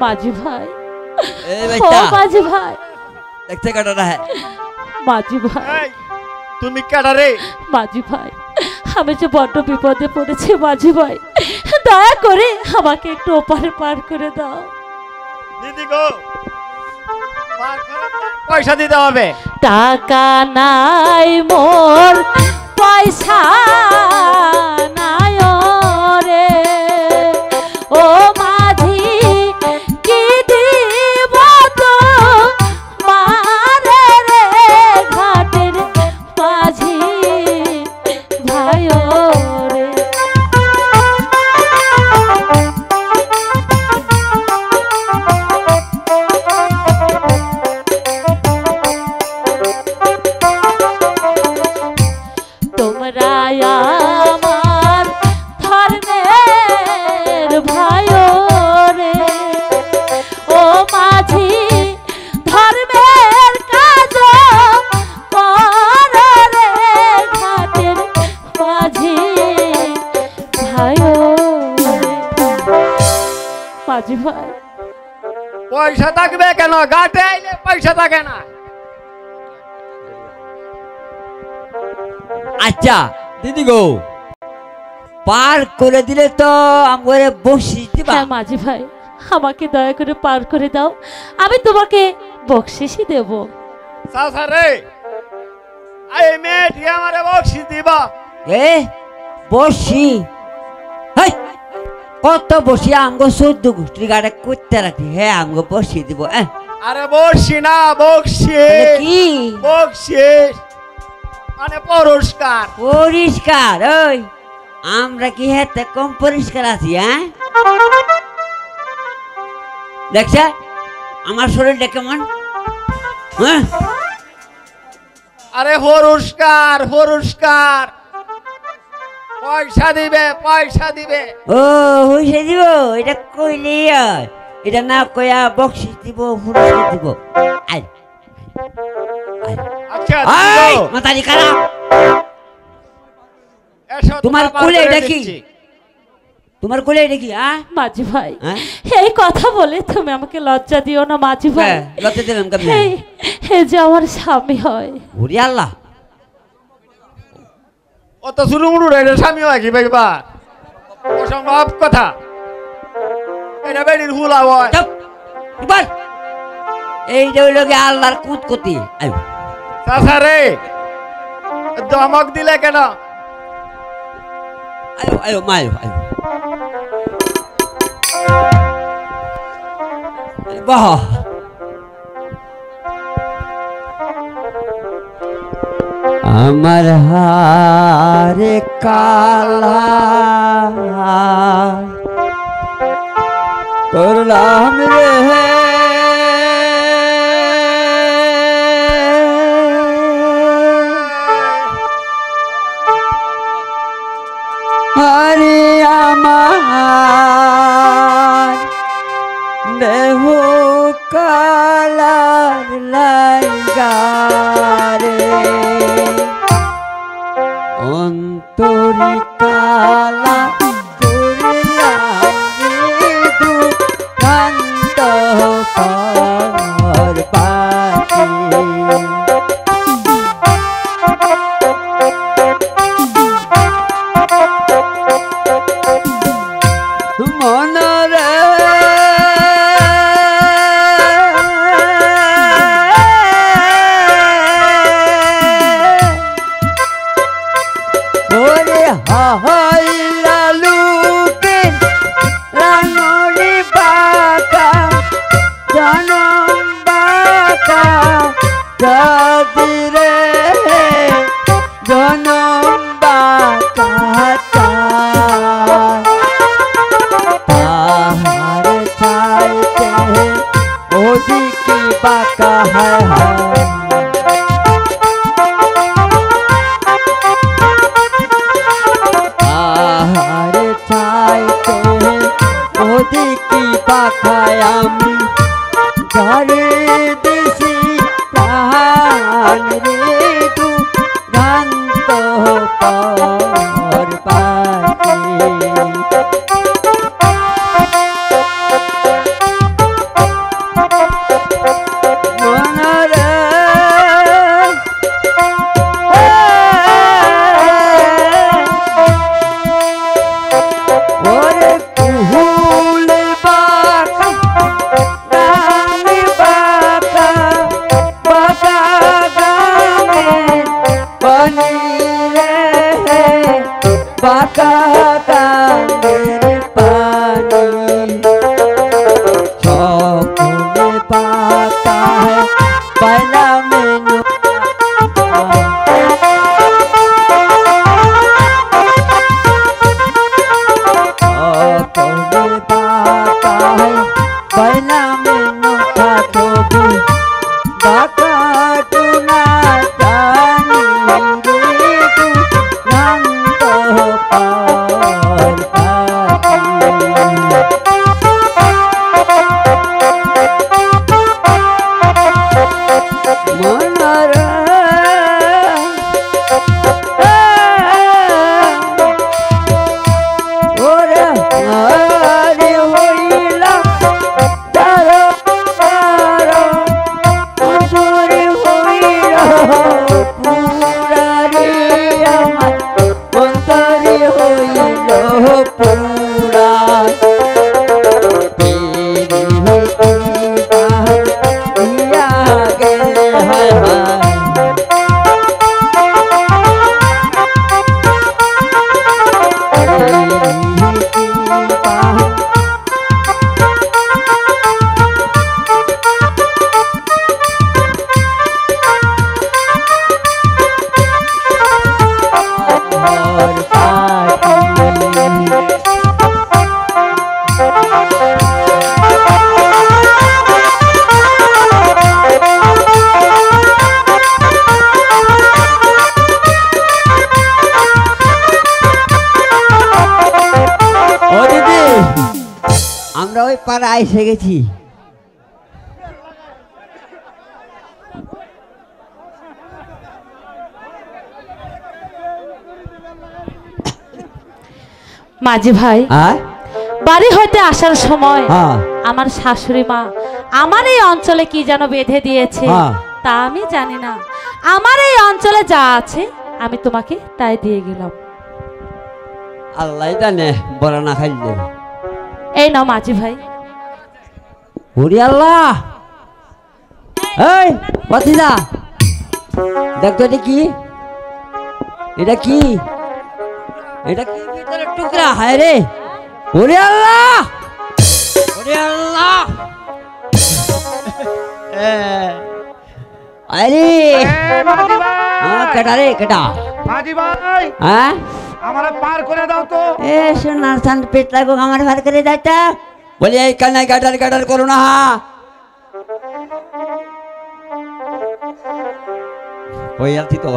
माझी भाई ए बेटा माझी भाई देखते काटा रहा है माझी भाई তুমি কাটা রে माझी भाई আমি যে বড় বিপদে পড়েছি माझी भाई দয়া করে আমাকে একটু ওপারে পার করে দাও দিদি গো পার করে পয়সা দিতে হবে টাকা নাই মোর পয়সা নাই রে ও মাঝি কি দিব তো মারে রে ঘাটের মাঝি ভাই রে তোমরা আমার ধর্মের ভাই রে ও মাঝি ধর্মের কাজ কর রে ঘাটের মাঝি ভাই মাঝি ভাই পয়সা থাকবে কেন ঘাটে আইলে পয়সা থাকে না अच्छा दीदी गो पार করে দিলে তো আমরে বকশিশ দিবা হ্যাঁ মাঝি ভাই আমাকে দয়া করে পার করে দাও আমি তোমাকে বকশিশই দেব সাসা রে আই মেট আমারে বকশিশ দিবা এ বসি হাই কত বসি আমগো 14 গোষ্ঠী গাড়ে করতে রাখি হ্যাঁ আমগো বসি দিব আরে বকশি না বকশিশ কি বকশিশ মানে পুরস্কার পরিষ্কার ওই আমরা কি হেতে কম পরিষ্কার আছি হ্যাঁ দেখছ আমার শরীরটা কেমন হ্যাঁ আরে পুরস্কার পুরস্কার পয়সা দিবে ও হইছে দিব এটা কইলি এটা না কইয়া বকশিশ দিব পুরস্কার দিব আই আই আচ্ছা আই মাতারি কারা তোমার কোলে দেখি তোমার কোলে দেখি হ্যাঁ মাঝি ভাই এই কথা বলে তুমি আমাকে লজ্জা দিও না মাঝি ভাই লজ্জা দিলাম কেমন এই যে আমার স্বামী হয় ওরে আল্লাহ অত শুরু মুড়ু রে স্বামী হয় কি ভাইবা অসম্ভব কথা এটা বেড়ির হুলা হয় চুপ এবার এই যে লোকে আল্লাহর কুতকুতি আই সাসা রে ধমক দিলে কেন আয়ো আয়ো মায়ো আয়ো বাহ আমার হারে কালা করলাম রে হরে আমার দেহ কালার লাইগারে অন্তরি কালা দুকান্ত পর পাখি মনরে ওরে হাইলা লুকে রাঙলি বাঁকা জনম বাঁকা দাদিরে জনম বাঁকা পাহাড় ছাইতে ওদিকে বাঁকা পাহাড় ছাইতে ওদিকে বাঁকায় আমি ঘরে দেশি প্রাণ রে তু গান্ত পর পাখি বাইনা মেনু থাকবো বাকাটু না জানি রে তু নান্ত পার মনরা ওরে আরে হইলা তারা তারা অন্তরে হইলা পুরা রে আমার অন্তরে হইলা পুরা ইয়া গেলে হায় হায় আমরা ওই পাড়ায় এসে গেছি। মাঝি ভাই, হ্যাঁ বাড়ি হইতে আসার সময় হ্যাঁ আমার শাশুড়ি মা আমার এই অঞ্চলে কি যেন বেঁধে দিয়েছে হ্যাঁ। তা আমি জানি না। আমার এই অঞ্চলে যা আছে আমি তোমাকে তাই দিয়ে গেলাম। আল্লাহ জানে বড় না খাইলে। এই নাও মাঝি ভাই। ওরে আল্লাহ, এই বাতিজা দেখতো এটা কি? এটা কি? এটা কি ভিতরে টুকরা? হায় রে, ওরে আল্লাহ, ওরে আল্লাহ, আরে মাঝি ভাই, কেটা রে কেটা? মাঝি ভাই, হ্যাঁ আমারে পার করে দাও তো। এ সোনার সান পেট লাগো আমার ভার করে যাইতা বলি এই কানাই গাটার গাটার করো না। ওই আলতি তো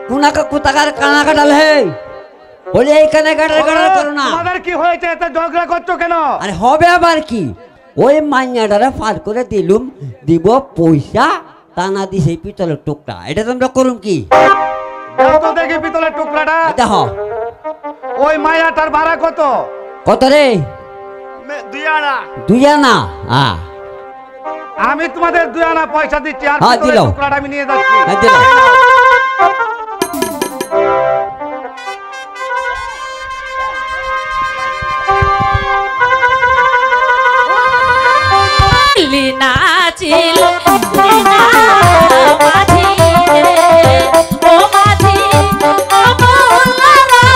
কুনাকা কুতাকার কানা কাটাল হে বলি এই কানাই গাটার গাটার করো না। তোমাদের কি হয়েছে, এত ঝগড়া করছো কেন? আরে হবে আবার কি, ওই মাইয়াটারে পার করে দিলুম, দিব পয়সা তা না দি সেই পিতলের টুকরা, এটা তোমরা করুম কি? দাও তো দেখি পিতলের টুকরাটা। দেখো ওই মায়াটার ভাড়া কত? কত রে? 2 আনা। 2 আনা? হ্যাঁ আমি তোমাদের 2 আনা পয়সা দিচ্ছি, আর হ্যাঁ, পিতলের দিলাও। টুকরাটা আমি নিয়ে যাচ্ছি। হ্যাঁ, দিলাও। লীনা চিল লীনা মাঝি রে, ও মাঝি ও বলারা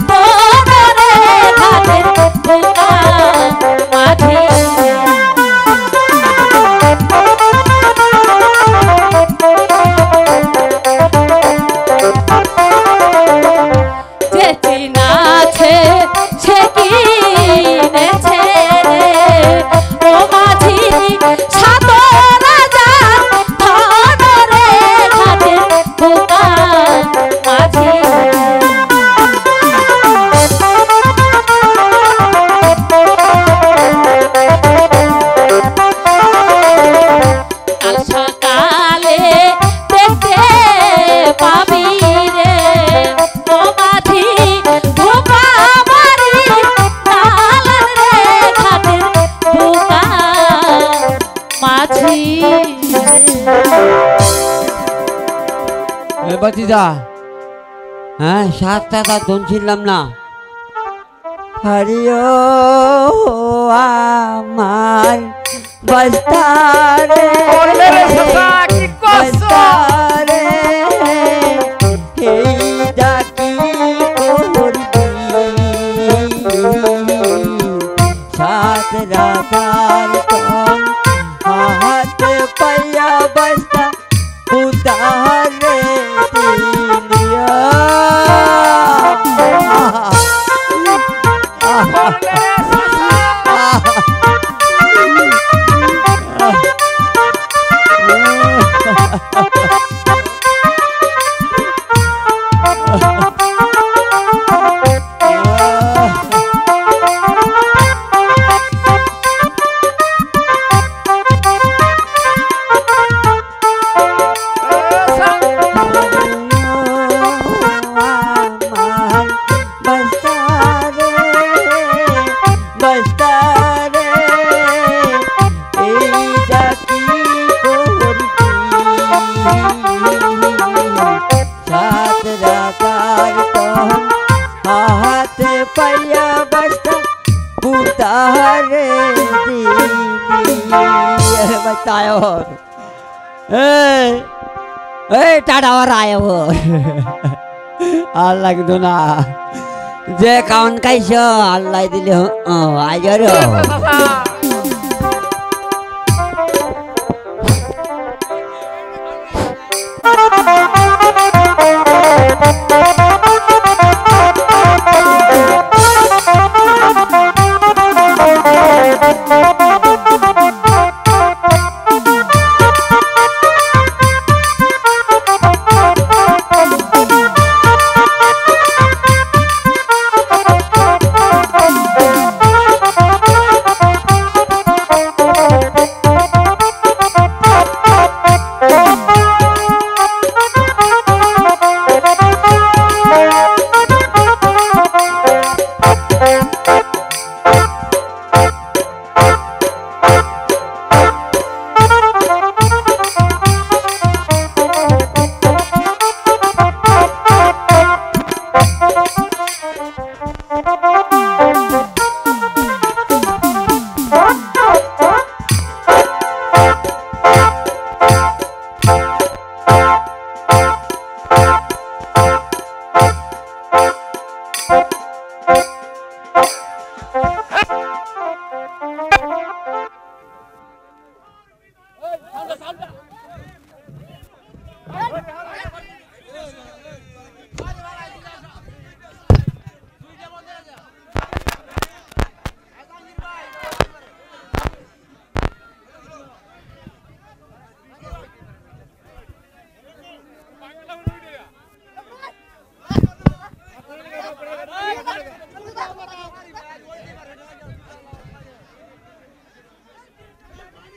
তোরে ঘাটের ভোলা মাঝি। যে চিনাছে সে কিনেছে রে, ও মাঝি সাত রাজা ধরে ঘাটে বোকা মাঝি। কাল সকালে দেখতে পাবি রে, ও মাঝি ভোপা বাড়ি তালান রে ঘাটের বোকা মাঝি। এ বাতিজা, হ্যাঁ 7 টাকা দন ছিলাম না। হরিও আমার বস্তারে ওরে মেরে সসা কি করছো? বস্তারে এইটা কি করবি? 7 রাতার কম হাত পাইয়া বস্তা উতারে দিলিয়া। ওরে মেরে সসা। তায়র এই টাটা আর আয়র আর লাগতো না যে কাউন খাইছ আল্লাহ দিলে আইজর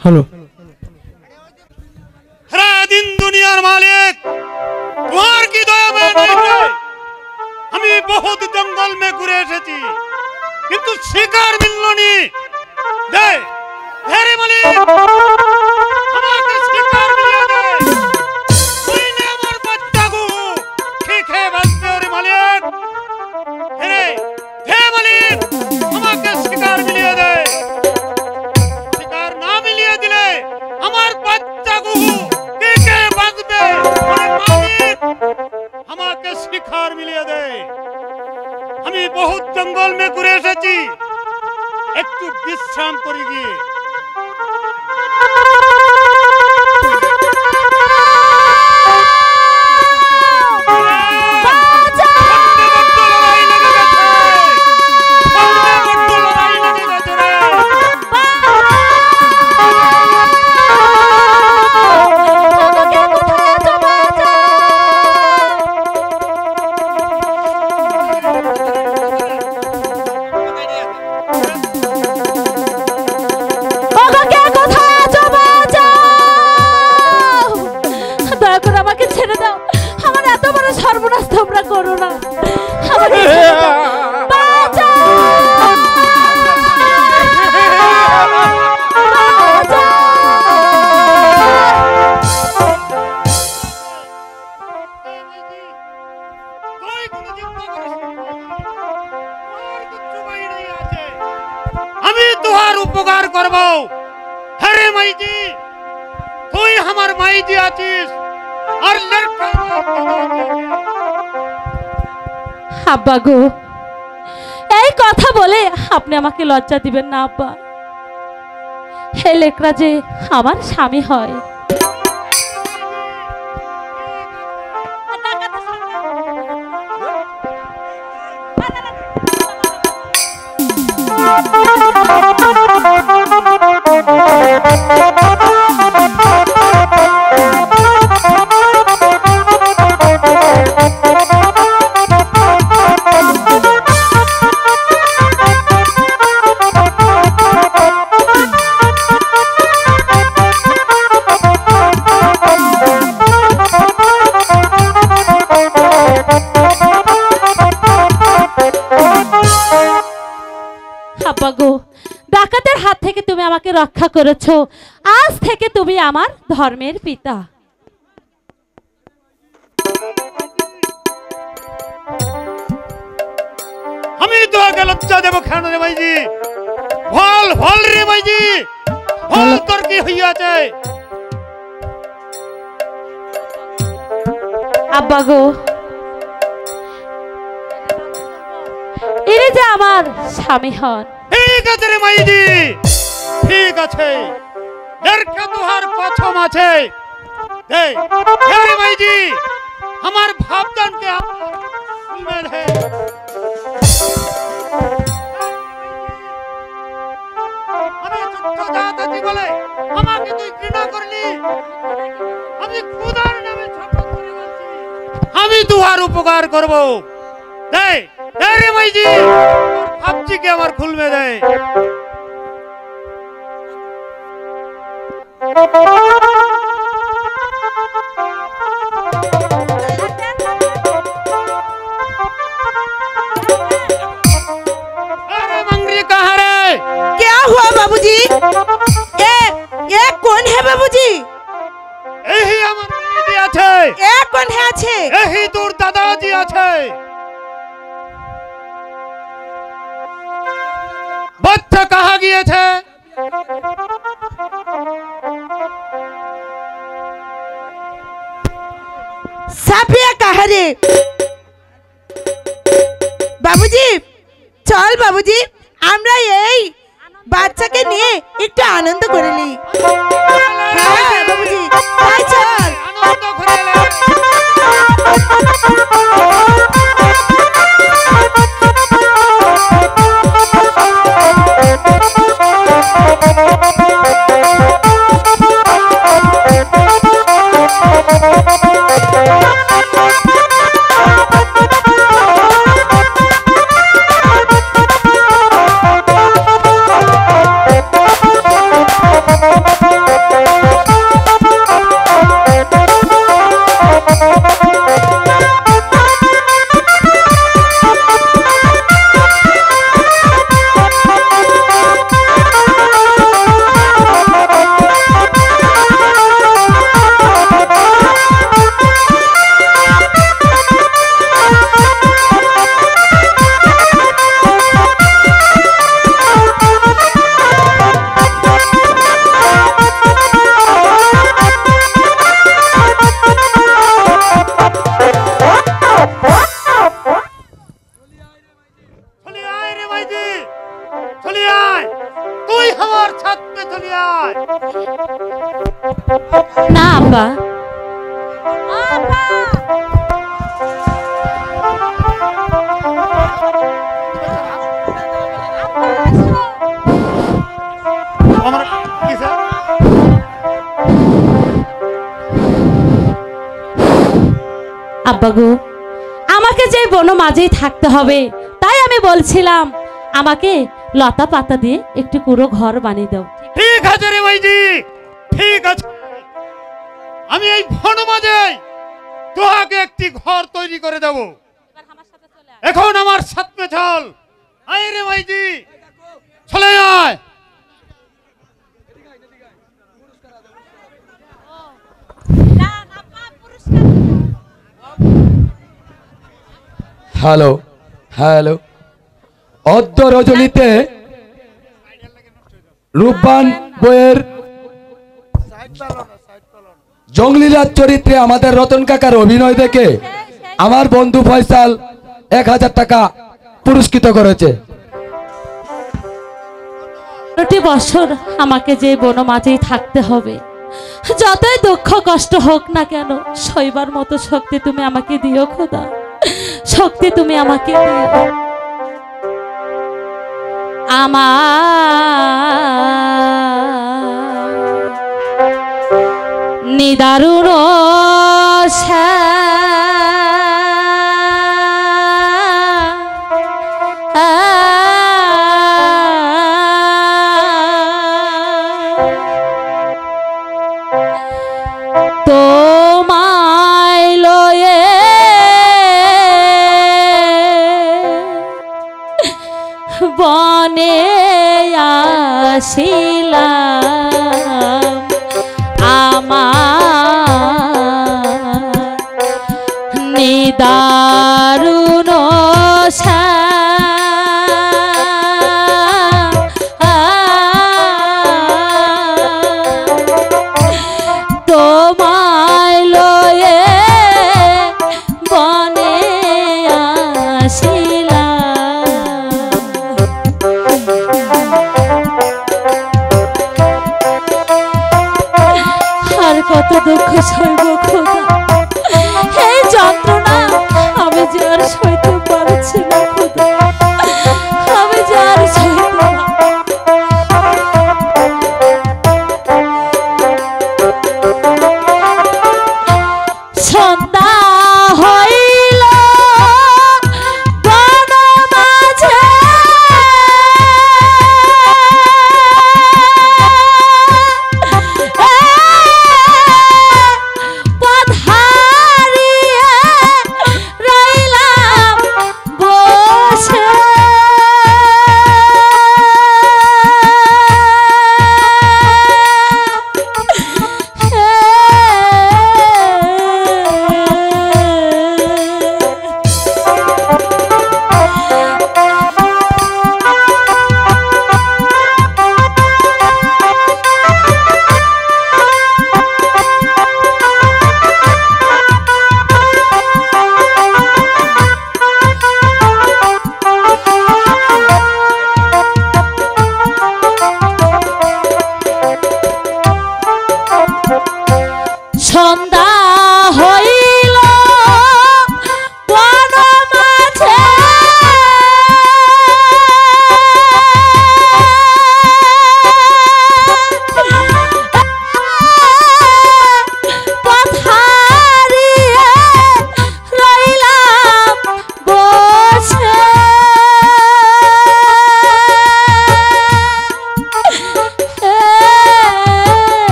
हेलो हरा दिन दुनियार मालिक तुम्हार की दया में नहीं है हम बहुत जंगल में घुरे एसेছি কিন্তু শিকার মিলল নি দে রে মালিক আমাকে শিকার মিলিয়ে দে তুই নে আমার বাচ্চাগু খেয়ে বাঁচবে রে মালিক রে হে মালিক আমাকে শিকার মিলিয়ে দে শিকার না মিলিয়ে দিলে আমার বাচ্চাগু খেয়ে বাঁচবে রে মালিক আমাকে শিকার মিলিয়ে দে আমি বহুত জঙ্গল মে ঘুরে এসেছি একটু বিশ্রাম করি গিয়ে আমি তোমার উপকার করব হরে মাইজি তুই আমার মাইজি আছিস আর লড়কা আব্বা গো এই কথা বলে আপনি আমাকে লজ্জা দিবেন না আব্বা হে লেকরা যে আমার স্বামী হয় আব্বা গো ডাকাতের হাত থেকে তুমি আমাকে রক্ষা করেছো আজ থেকে তুমি আমার ধর্মের পিতা আমি তোকে লজ্জা দেব কেন রে ভাইজি বল বল রে ভাইজি বল তোর কি হইয়াছে? আব্বা গো, এরে যে আমার স্বামী হন। ঠিক আছে রে মাইজি, ঠিক আছে। দেড়কা তোহার প্রথম আছে। দে রে মাইজি, আমার ভাবদানকে খুলবে দে। আমি যুদ্ধ জাহাজ বলে আমাকে তুই ঘৃণা করলি। আমি খোদার নামে শপথ করে বলছি, আমি তোহার উপকার করব। দে রে মাইজি, ভাবছি কি আমার খুলবে দে। अरे मंगरी कहाँ रे? क्या हुआ बाबूजी? ये कौन है बाबूजी? यही আমার দিদি আছে। ये कौन है আছে? यही তোর দাদাজি আছে। বাচ্চা कहाँ গিয়েছে? সাফিয়া कहाँ রে? বাবুজি চল বাবুজি, আমরা এই বাচ্চাকে নিয়ে একটু আনন্দ করে নিই। হ্যাঁ বাবুজি, তাই চল। আনন্দ করে নে। না আব্বা, আমার কি স্যার? আব্বা গো, আমাকে যে বন মাঝেই থাকতে হবে, তাই আমি বলছিলাম আমাকে লতা পাতা দিয়ে একটু পুরো ঘর বানিয়ে দাও। ঠিক আছে রে ভাইজি, ঠিক আছে। আমি এই বন মাঝে তোহাকে একটি ঘর তৈরি করে দেব। এখন আমার সাথে চল। আয় রে ভাইজি, চলে আয়। হ্যালো হ্যালো, অদ্য রজনীতে রূপবান বইয়ের জঙ্গলীলার চরিত্রে আমাদের রতন কাকার অভিনয় দেখে আমার বন্ধু ফয়সাল 1000 টাকা পুরস্কৃত করেছে। 12টি বছর আমাকে যে বন মাঝেই থাকতে হবে, যতই দুঃখ কষ্ট হোক না কেন, সইবার মতো শক্তি তুমি আমাকে দিও খোদা, শক্তি তুমি আমাকে দিও। আমার নিদারুণ তোমায় লয়ে বনে আসিলাম, আমার নিদারুণ কত দুঃখ সইব খোদা, এই যন্ত্রণা আমি যে আর সইতে পারছি না খোদা, আমি যে আর সইতে সন্ধ্যা হইল বন মাঝে পথ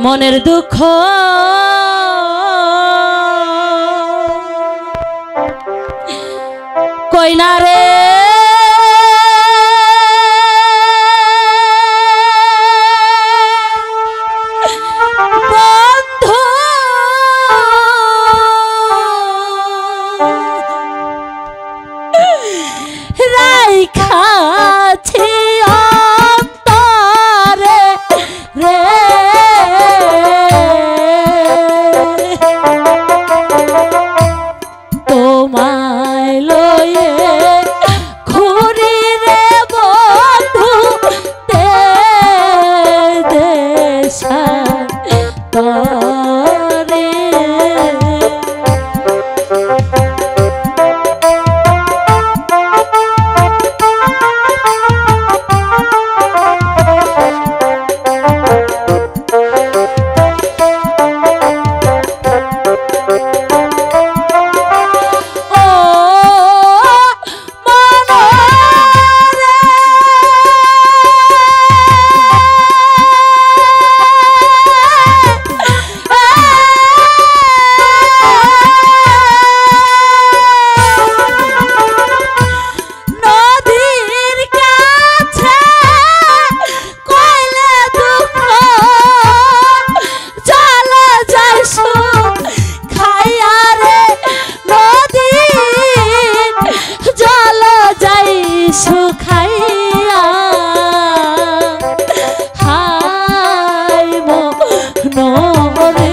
মনের দুঃখ কইনা রে বন্ধু রাইখাছি অন্তরে রে তোমায় লয়ে ঘুরি রে বন্ধু দেশা তরে সুখাইয়া হাই মনোরে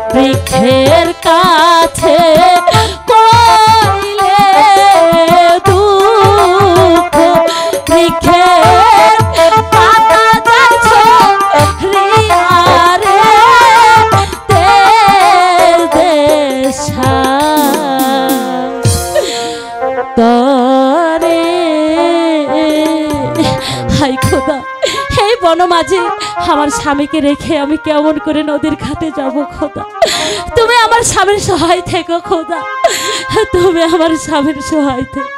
বৃক্ষের কাছে কইলে দুঃখ বৃক্ষের আমার স্বামীকে রেখে আমি কেমন করে নদীর ঘাটে যাব খোদা। তুমি আমার স্বামীর সহায় থেকো খোদা, তুমি আমার স্বামীর সহায় থেকো।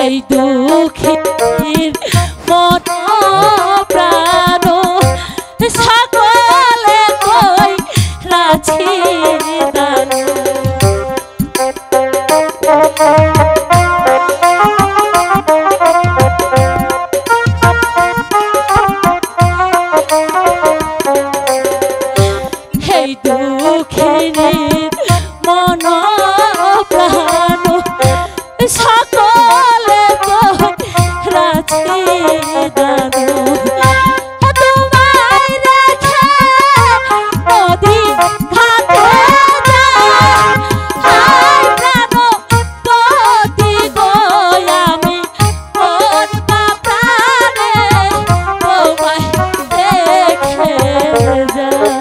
এই দুঃখের মন প্রাণ সকলে কই রাছি দান। এই দুঃখের মন প্রাণ সকলে রাজি দাদু তোমায় রেখে নদী ঘাটে যাই প্রাণ গতি গই আমি কোন প্রাণে তোমায় রেখে যাই।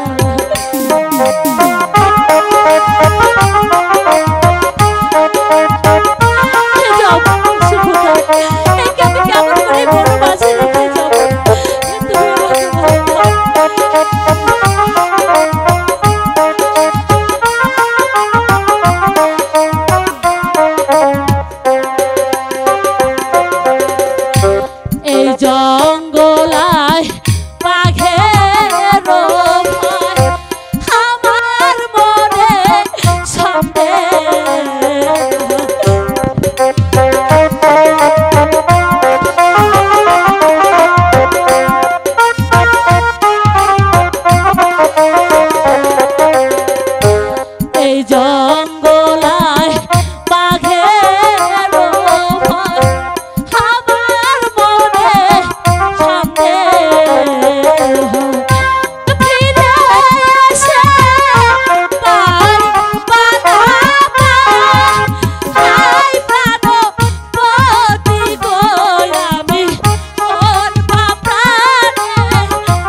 এই জঙ্গলায় বাঘের ভয় আমার মনে সন্দেহ। এই জঙ্গলায় বাঘের ভয় আমার মনে সন্দেহ। ফিরে এসে তাই বাধা পাই প্রাণ পতি গই আমি কোন প্রাণে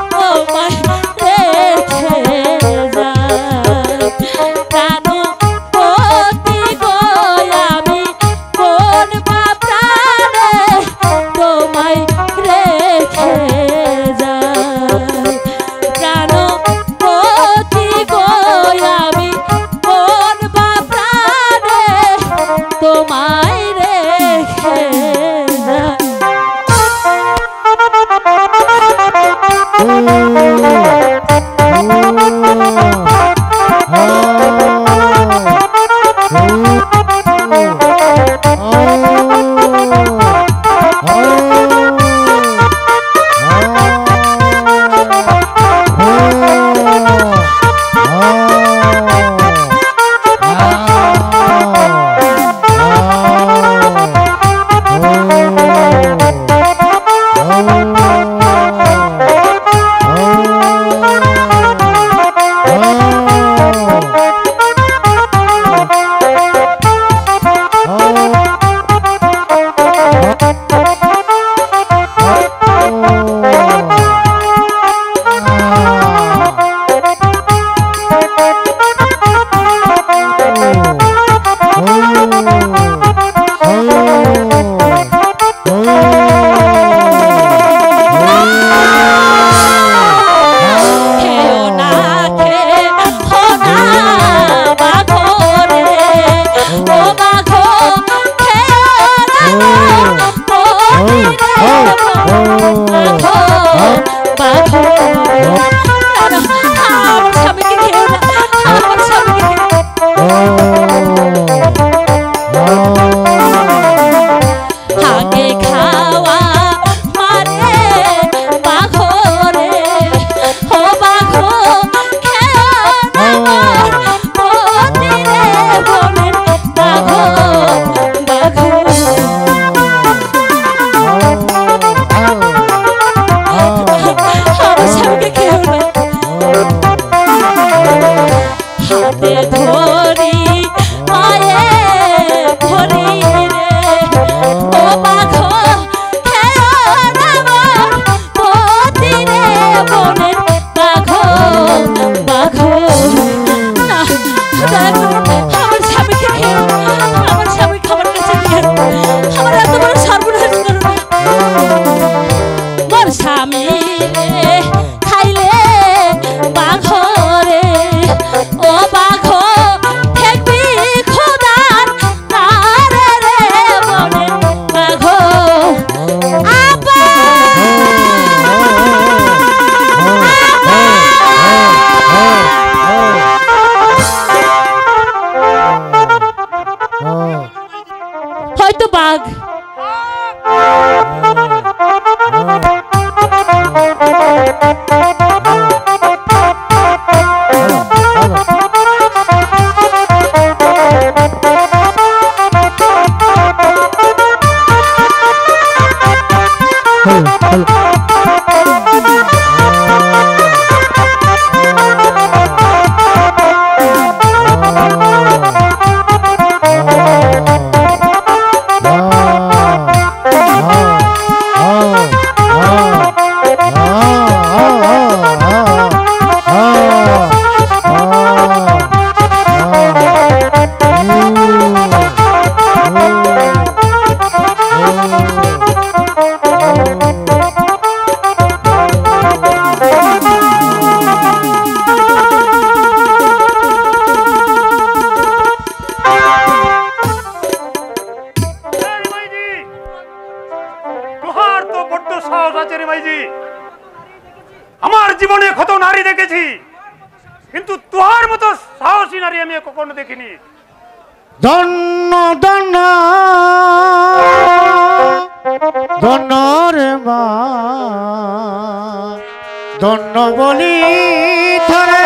তোমায় রেখে যাই। প্রাণ আগে খাওয়া মারে বাঘরে ও বাঘ খেয়া মন্দিরে বনের বাঘ বাঘ আমার স্বামীকে খেও না হাতে ধরি মায়ে ধরি রে ও বাঘ খেয়া মন্দিরে বনের বাঘ বাঘ না দয়া করে আমার স্বামীকে খেও আমার স্বামী খাবার কাছে দিয়ে আমার এত বড় সর্বনাশ করো না মোর স্বামী রে খাইলে বাঘরে ও বাঘ দেখবি খোদার তারে রে বনে বাঘ আপা হয়তো বাঘ আমার জীবনে কত নারী দেখেছি, কিন্তু তোর মতো সাহসী নারী আমি কখনো দেখিনি। ধন্য ধন্য ধন্য রে মা, ধন্য বলি ধরে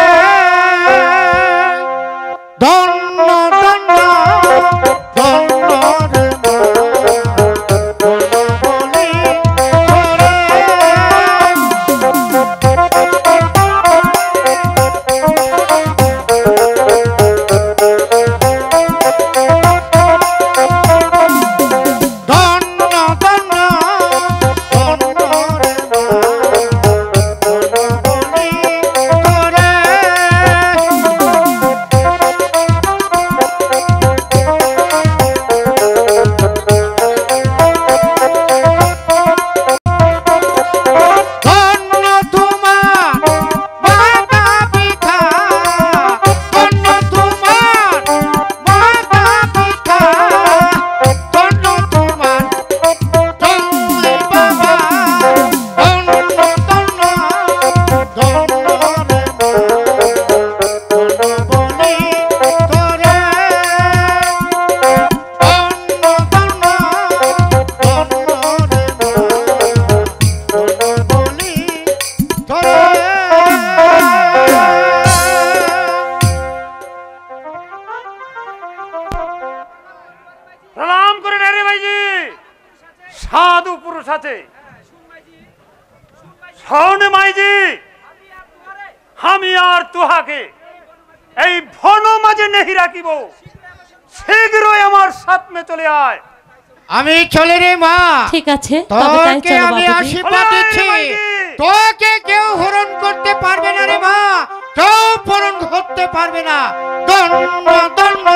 ধন্য ধন্য ধন্য রে মা, ধন্য বলি ধরে। প্রণাম করে রে ভাইজি, সাধু পুরুষ আছে। শোনে মাইজি, আমি আর তুহাকে এই বন মাঝে নেহি রাখিব, শীঘ্রই আমার সাথে চলে আয়। আমি চলে রে মা, ঠিক আছে তবে তাই তোকে চলো আমি বাবুজি। আশীর্বাদ দিচ্ছি, তোকে কেউ হরণ করতে পারবে না রে মা, কেউ হরণ করতে পারবে না। ধন্য ধন্য